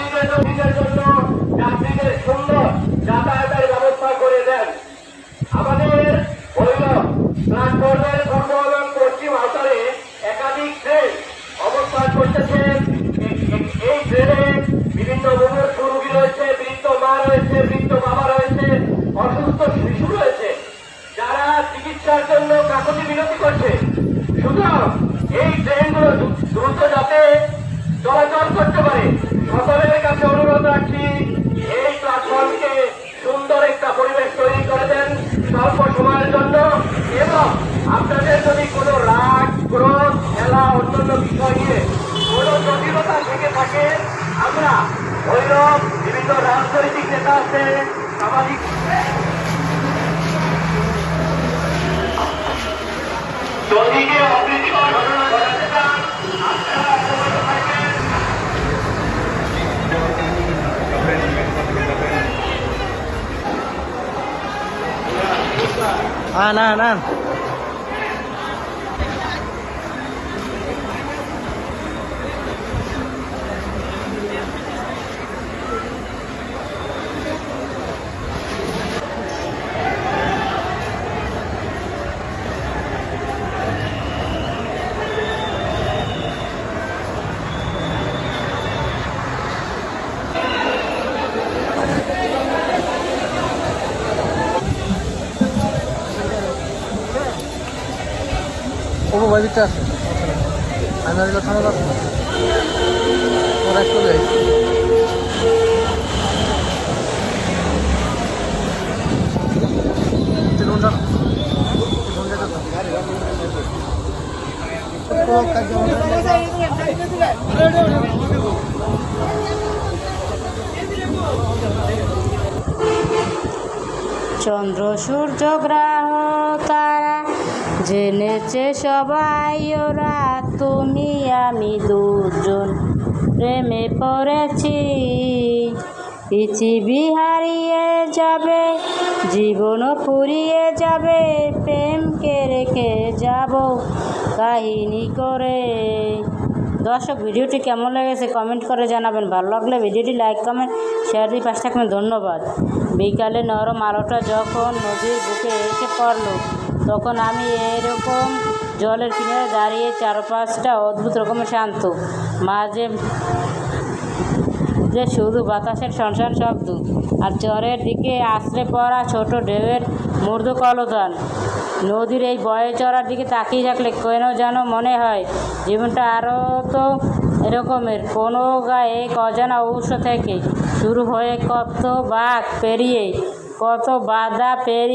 যাত্রীদের জন্য যাত্রীদের সুন্দর যাতায়াতের ব্যবস্থা করে দেন। আমাদের ভৈরব প্ল্যাটফর্মের পূর্ব এবং পশ্চিম আউটারে একাধিক ট্রেন অবস্থান করতেছে। এই ট্রেনে বিভিন্ন মুমূর্ষ রোগী রয়েছে, বৃদ্ধ মা রয়েছে, বৃদ্ধ বাবা রয়েছে, অসুস্থ শিশু রয়েছে, যারা চিকিৎসার জন্য কাকুতি বিনতি করছে। সুতরাং এই ট্রেনগুলো দ্রুত যাতে চলাচল করতে পারে, সকলের কাছে অনুরোধ রাখছি এই প্ল্যাটফর্মকে সুন্দর একটা পরিবেশ তৈরি করে দেন স্বল্প সময়ের জন্য। এবং আপনাদের যদি কোনো রাগ, ক্রোধ, খেলা, অন্যান্য বিষয় নিয়ে কোনো জটিলতা থেকে থাকে, আমরা ভৈরব বিভিন্ন রাজনৈতিক নেতা আছে, সামাজিক যদি অপ্রীতিকর ঘটনা ঘটাতে চান আপনারা থাকবেন। না ও বাড়িতে আছে আমি থানা যাবো ওরা চলে আসছে চন্দ্র সূর্য গ্রহ তারা জেনেছে সবাই ওরা, তুমি আমি দুজন প্রেমে পড়েছি। পৃথিবী হারিয়ে যাবে, জীবনও ফুরিয়ে যাবে, প্রেমকে রেখে যাব কাহিনী করে। দর্শক, ভিডিওটি কেমন লেগেছে কমেন্ট করে জানাবেন। ভালো লাগলে ভিডিওটি লাইক, কমেন্ট, শেয়ার দিয়ে পাশে থাকবেন। ধন্যবাদ। বিকালে নরম আলোটা যখন নদীর বুকে এসে পড়ল, তখন আমি এরকম জলের কিনারে দাঁড়িয়ে চারপাশটা অদ্ভুত রকমের শান্ত, মাঝে যে শুধু বাতাসের শনশন শব্দ আর চরের দিকে আশ্রে পড়া ছোট ঢেউয়ের মৃদু কলতান। নদীর এই বয়ে চড়ার দিকে তাকিয়ে থাকলে কেন যেন মনে হয় জীবনটা আরও তো এরকমের কোনো এক অজানা উৎস থেকে শুরু হয়ে কত বাঁক পেরিয়ে, কত বাধা পেরিয়ে